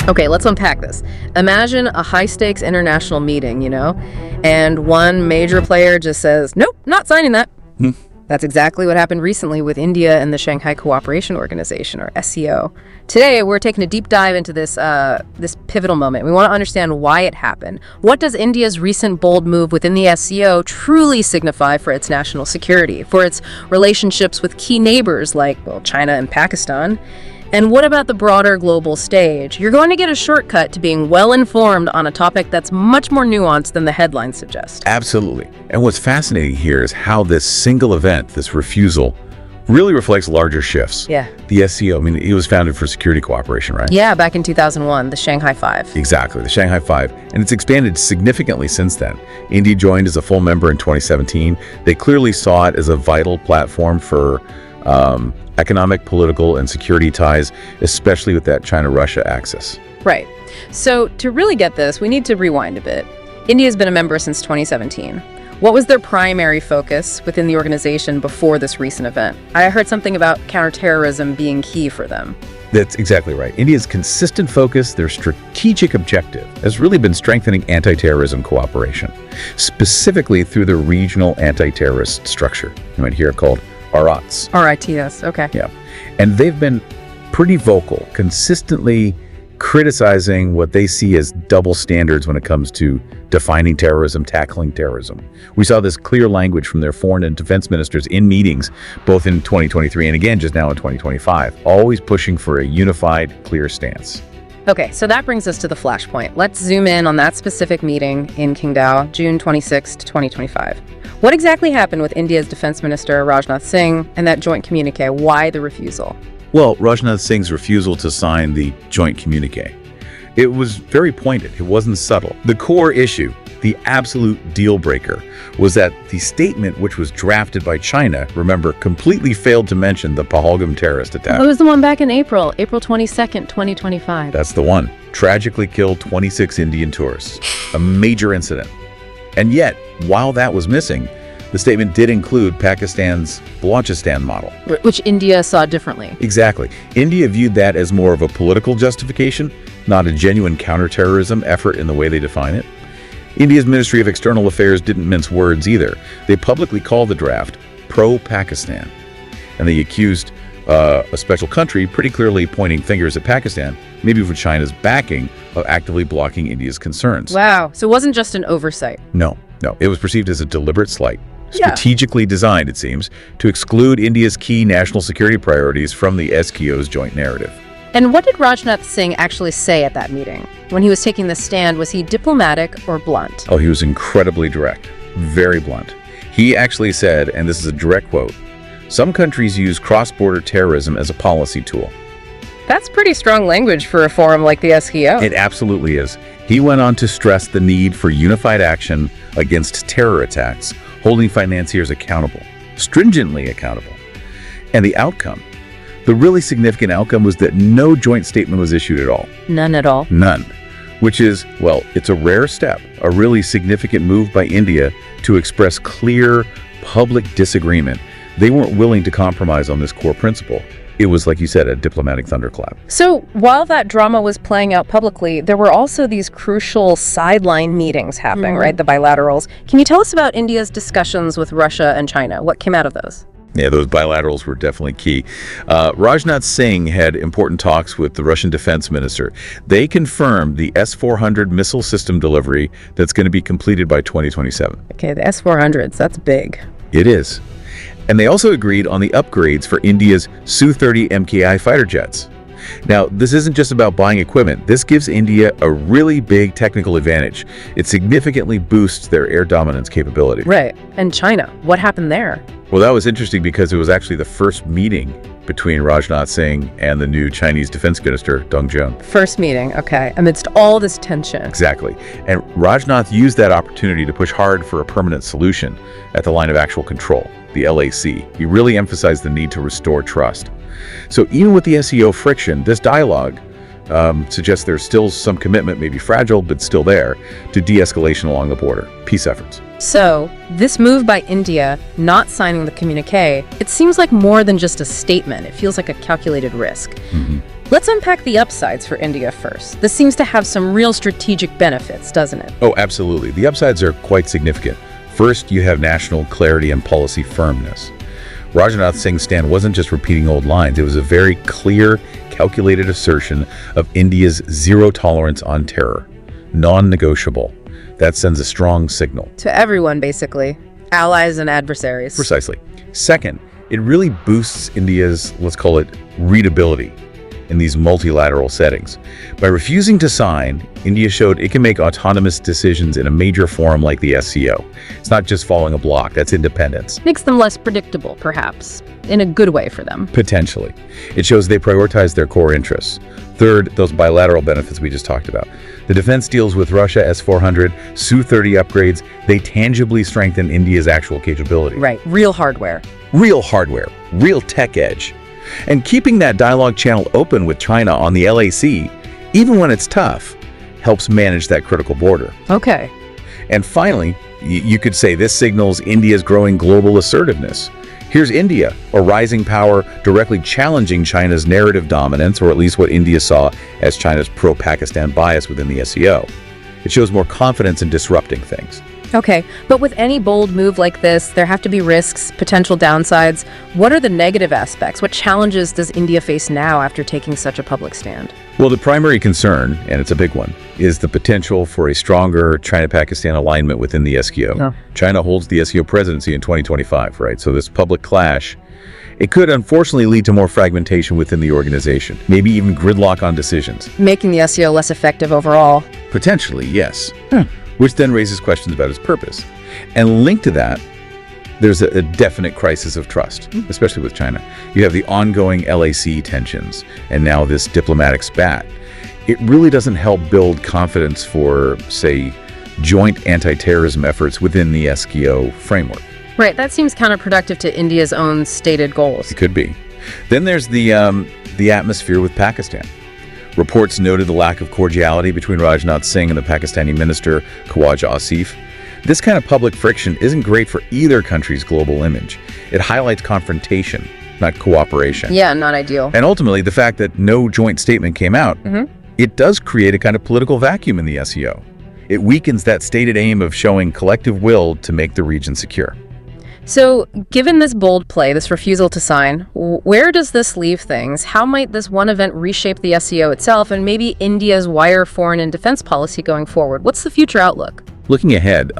Okay, let's unpack this. Imagine a high-stakes international meeting, and one major player just says, nope, not signing that. That's exactly what happened recently with India and the Shanghai Cooperation Organization, or SCO. Today, we're taking a deep dive into this pivotal moment. We want to understand why it happened. What does India's recent bold move within the SCO truly signify for its national security, for its relationships with key neighbors like, China and Pakistan? And what about the broader global stage? You're going to get a shortcut to being well-informed on a topic that's much more nuanced than the headlines suggest. Absolutely. And what's fascinating here is how this single event, this refusal, really reflects larger shifts. Yeah. The SCO, it was founded for security cooperation, right? Yeah, back in 2001, the Shanghai Five. Exactly, the Shanghai Five. And it's expanded significantly since then. India joined as a full member in 2017. They clearly saw it as a vital platform for economic, political, and security ties, especially with that China-Russia axis. Right. So to really get this, we need to rewind a bit. India's been a member since 2017. What was their primary focus within the organization before this recent event? I heard something about counterterrorism being key for them. That's exactly right. India's consistent focus, their strategic objective, has really been strengthening anti-terrorism cooperation, specifically through the regional anti-terrorist structure. You might hear it called RITS. RITS, okay. Yeah. And they've been pretty vocal, consistently criticizing what they see as double standards when it comes to defining terrorism, tackling terrorism. We saw this clear language from their foreign and defense ministers in meetings, both in 2023 and again just now in 2025, always pushing for a unified, clear stance. Okay, so that brings us to the flashpoint. Let's zoom in on that specific meeting in Qingdao, June 26, 2025. What exactly happened with India's Defence Minister Rajnath Singh and that joint communique? Why the refusal? Well, Rajnath Singh's refusal to sign the joint communique. It was very pointed. It wasn't subtle. The core issue, the absolute deal breaker, was that the statement, which was drafted by China, remember, completely failed to mention the Pahalgam terrorist attack. It was the one back in April 22nd, 2025. That's the one. Tragically killed 26 Indian tourists. A major incident. And yet, while that was missing, the statement did include Pakistan's Balochistan model. Which India saw differently. Exactly. India viewed that as more of a political justification, not a genuine counterterrorism effort in the way they define it. India's Ministry of External Affairs didn't mince words either. They publicly called the draft pro-Pakistan. And they accused a special country, pretty clearly pointing fingers at Pakistan, maybe for China's backing of actively blocking India's concerns. Wow. So it wasn't just an oversight. No. It was perceived as a deliberate slight. Strategically designed, it seems, to exclude India's key national security priorities from the SCO's joint narrative. And what did Rajnath Singh actually say at that meeting? When he was taking the stand, was he diplomatic or blunt? Oh, he was incredibly direct, very blunt. He actually said, and this is a direct quote, "Some countries use cross-border terrorism as a policy tool." That's pretty strong language for a forum like the SCO. It absolutely is. He went on to stress the need for unified action against terror attacks, holding financiers accountable, stringently accountable. And the outcome, the really significant outcome, was that no joint statement was issued at all. None at all. None. Which is, well, it's a rare step, a really significant move by India to express clear public disagreement. They weren't willing to compromise on this core principle. It was, like you said, a diplomatic thunderclap. So while that drama was playing out publicly, there were also these crucial sideline meetings happening, right? The bilaterals. Can you tell us about India's discussions with Russia and China? What came out of those? Yeah, those bilaterals were definitely key. Rajnath Singh had important talks with the Russian defense minister. They confirmed the S-400 missile system delivery that's going to be completed by 2027. Okay, the S-400s, that's big. It is. And they also agreed on the upgrades for India's Su-30 MKI fighter jets. Now, this isn't just about buying equipment. This gives India a really big technical advantage. It significantly boosts their air dominance capability. Right. And China, what happened there? Well, that was interesting because it was actually the first meeting between Rajnath Singh and the new Chinese defense minister, Deng Jun. First meeting, okay, amidst all this tension. Exactly. And Rajnath used that opportunity to push hard for a permanent solution at the line of actual control, the LAC. He really emphasized the need to restore trust. So even with the SCO friction, this dialogue suggests there's still some commitment, maybe fragile, but still there, to de-escalation along the border, peace efforts. So this move by India, not signing the communique, it seems like more than just a statement. It feels like a calculated risk. Let's unpack the upsides for India first. This seems to have some real strategic benefits, doesn't it? Oh, absolutely. The upsides are quite significant. First, you have national clarity and policy firmness. Rajnath Singh's stand wasn't just repeating old lines. It was a very clear, calculated assertion of India's zero tolerance on terror. Non-negotiable. That sends a strong signal. To everyone, basically. Allies and adversaries. Precisely. Second, it really boosts India's, let's call it, readability in these multilateral settings. By refusing to sign, India showed it can make autonomous decisions in a major forum like the SCO. It's not just following a bloc, that's independence. Makes them less predictable, perhaps. In a good way for them. Potentially. It shows they prioritize their core interests. Third, those bilateral benefits we just talked about. The defense deals with Russia, S-400, Su-30 upgrades, they tangibly strengthen India's actual capability. Right, real hardware. Real hardware, real tech edge. And keeping that dialogue channel open with China on the LAC, even when it's tough, helps manage that critical border. Okay. And finally, you could say this signals India's growing global assertiveness. Here's India, a rising power directly challenging China's narrative dominance, or at least what India saw as China's pro-Pakistan bias within the SCO. It shows more confidence in disrupting things. Okay, but with any bold move like this, there have to be risks, potential downsides. What are the negative aspects? What challenges does India face now after taking such a public stand? Well, the primary concern, and it's a big one, is the potential for a stronger China-Pakistan alignment within the SCO. Oh. China holds the SCO presidency in 2025, right? So this public clash, it could unfortunately lead to more fragmentation within the organization, maybe even gridlock on decisions. Making the SCO less effective overall. Potentially, yes. Which then raises questions about its purpose. And linked to that, there's a definite crisis of trust, especially with China. You have the ongoing LAC tensions, and now this diplomatic spat. It really doesn't help build confidence for, say, joint anti-terrorism efforts within the SCO framework. Right, that seems counterproductive to India's own stated goals. It could be. Then there's the atmosphere with Pakistan. Reports noted the lack of cordiality between Rajnath Singh and the Pakistani minister, Khawaja Asif. This kind of public friction isn't great for either country's global image. It highlights confrontation, not cooperation. Yeah, not ideal. And ultimately, the fact that no joint statement came out, it does create a kind of political vacuum in the SCO. It weakens that stated aim of showing collective will to make the region secure. So, given this bold play, this refusal to sign, where does this leave things? How might this one event reshape the SCO itself and maybe India's wider foreign and defense policy going forward? What's the future outlook? Looking ahead,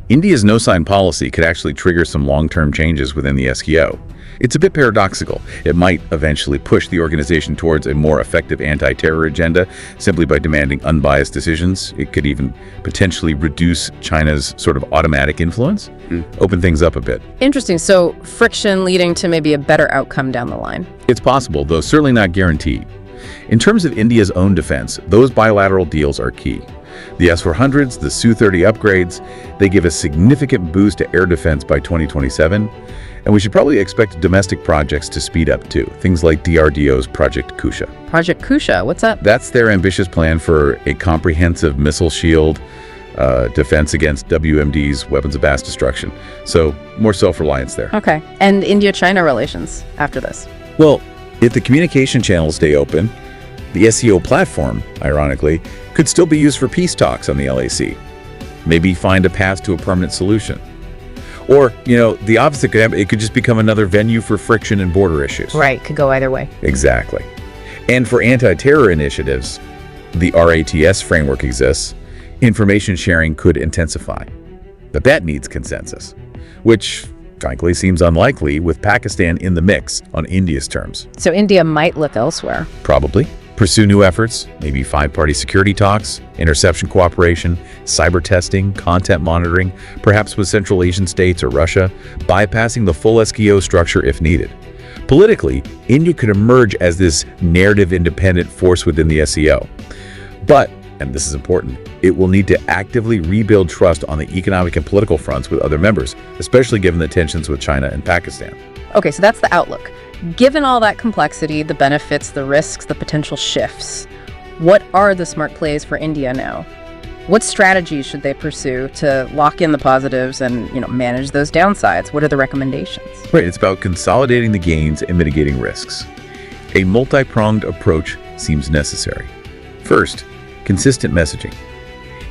India's no-sign policy could actually trigger some long-term changes within the SCO. It's a bit paradoxical. It might eventually push the organization towards a more effective anti-terror agenda simply by demanding unbiased decisions. It could even potentially reduce China's sort of automatic influence, open things up a bit. Interesting. So friction leading to maybe a better outcome down the line. It's possible, though certainly not guaranteed. In terms of India's own defense, those bilateral deals are key. The S-400s, the Su-30 upgrades, they give a significant boost to air defense by 2027. And we should probably expect domestic projects to speed up too. Things like DRDO's Project Kusha. Project Kusha, what's that? That's their ambitious plan for a comprehensive missile shield defense against WMD's weapons of mass destruction. So more self-reliance there. Okay. And India-China relations after this? Well, if the communication channels stay open, the SCO platform, ironically, could still be used for peace talks on the LAC. Maybe find a path to a permanent solution. Or, the opposite could happen. It could just become another venue for friction and border issues. Right, could go either way. Exactly. And for anti-terror initiatives, the RATS framework exists. Information sharing could intensify. But that needs consensus, which, frankly, seems unlikely with Pakistan in the mix on India's terms. So India might look elsewhere. Probably. Pursue new efforts, maybe five-party security talks, interception cooperation, cyber testing, content monitoring, perhaps with Central Asian states or Russia, bypassing the full SCO structure if needed. Politically, India could emerge as this narrative-independent force within the SCO. But, and this is important, it will need to actively rebuild trust on the economic and political fronts with other members, especially given the tensions with China and Pakistan. Okay, so that's the outlook. Given all that complexity, the benefits, the risks, the potential shifts, what are the smart plays for India now? What strategies should they pursue to lock in the positives and, manage those downsides? What are the recommendations? Right, it's about consolidating the gains and mitigating risks. A multi-pronged approach seems necessary. First, consistent messaging.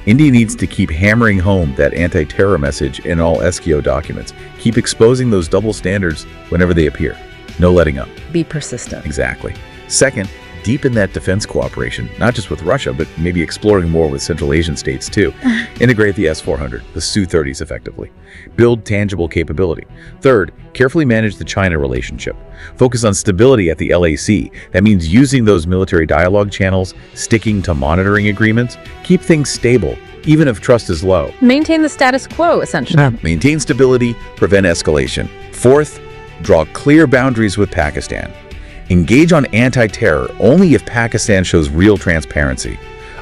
India needs to keep hammering home that anti-terror message in all SCO documents. Keep exposing those double standards whenever they appear. No letting up. Be persistent. Exactly. Second, deepen that defense cooperation, not just with Russia, but maybe exploring more with Central Asian states too. Integrate the S-400, the Su-30s effectively. Build tangible capability. Third, carefully manage the China relationship. Focus on stability at the LAC. That means using those military dialogue channels, sticking to monitoring agreements. Keep things stable, even if trust is low. Maintain the status quo, essentially. Maintain stability, prevent escalation. Fourth, draw clear boundaries with Pakistan. Engage on anti-terror only if Pakistan shows real transparency.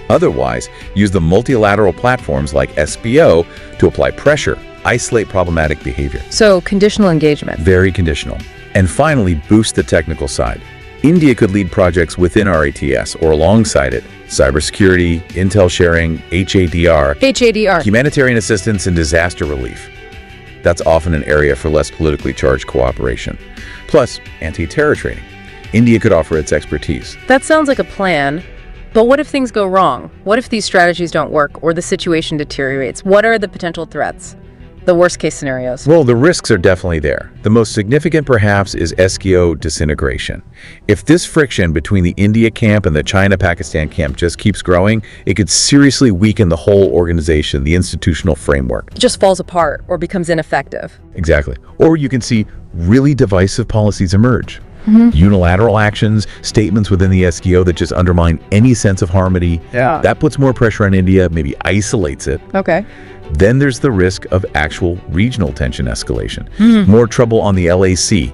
Otherwise, use the multilateral platforms like SCO to apply pressure, isolate problematic behavior. So, conditional engagement. Very conditional. And finally, boost the technical side. India could lead projects within RATS or alongside it. Cybersecurity, intel sharing, HADR, humanitarian assistance and disaster relief. That's often an area for less politically charged cooperation. Plus, anti-terror training. India could offer its expertise. That sounds like a plan, but what if things go wrong? What if these strategies don't work or the situation deteriorates? What are the potential threats? The worst case scenarios? Well, the risks are definitely there. The most significant perhaps is SCO disintegration. If this friction between the India camp and the China-Pakistan camp just keeps growing, it could seriously weaken the whole organization, the institutional framework. It just falls apart or becomes ineffective. Exactly. Or you can see really divisive policies emerge. Unilateral actions, statements within the SCO that just undermine any sense of harmony. Yeah. That puts more pressure on India, maybe isolates it. Okay. Then there's the risk of actual regional tension escalation. More trouble on the LAC,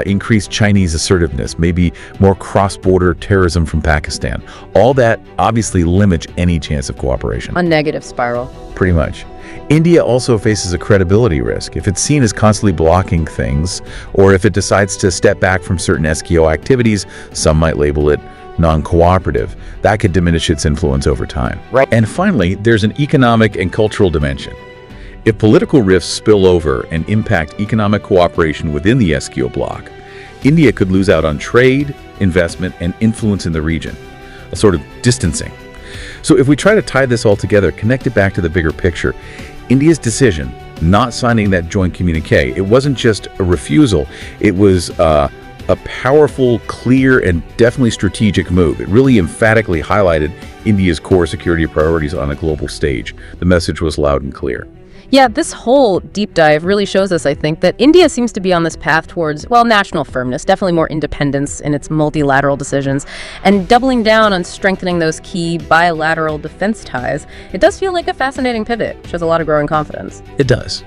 increased Chinese assertiveness, maybe more cross-border terrorism from Pakistan. All that obviously limits any chance of cooperation. A negative spiral. Pretty much. India also faces a credibility risk. If it's seen as constantly blocking things, or if it decides to step back from certain SCO activities, some might label it non-cooperative. That could diminish its influence over time. Right. And finally, there's an economic and cultural dimension. If political rifts spill over and impact economic cooperation within the SCO bloc, India could lose out on trade, investment, and influence in the region, a sort of distancing. So if we try to tie this all together, connect it back to the bigger picture, India's decision not signing that joint communique, it wasn't just a refusal, it was a powerful, clear, and definitely strategic move. It really emphatically highlighted India's core security priorities on a global stage. The message was loud and clear. Yeah, this whole deep dive really shows us, I think, that India seems to be on this path towards, well, national firmness, definitely more independence in its multilateral decisions, and doubling down on strengthening those key bilateral defense ties. It does feel like a fascinating pivot, shows a lot of growing confidence. It does.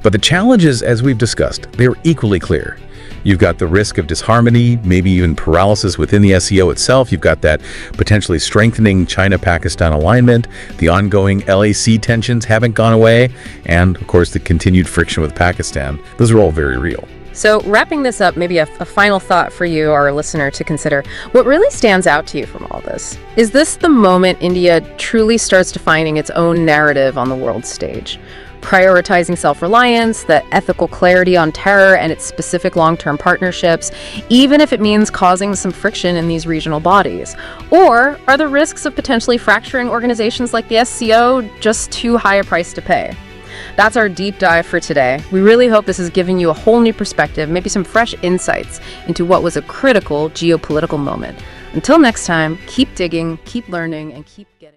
But the challenges, as we've discussed, they're equally clear. You've got the risk of disharmony, maybe even paralysis within the SCO itself. You've got that potentially strengthening China-Pakistan alignment. The ongoing LAC tensions haven't gone away. And, of course, the continued friction with Pakistan. Those are all very real. So wrapping this up, maybe a final thought for you, our listener, to consider. What really stands out to you from all this? Is this the moment India truly starts defining its own narrative on the world stage? Prioritizing self-reliance, the ethical clarity on terror and its specific long-term partnerships, even if it means causing some friction in these regional bodies? Or are the risks of potentially fracturing organizations like the SCO just too high a price to pay? That's our deep dive for today. We really hope this has given you a whole new perspective, maybe some fresh insights into what was a critical geopolitical moment. Until next time, keep digging, keep learning, and keep getting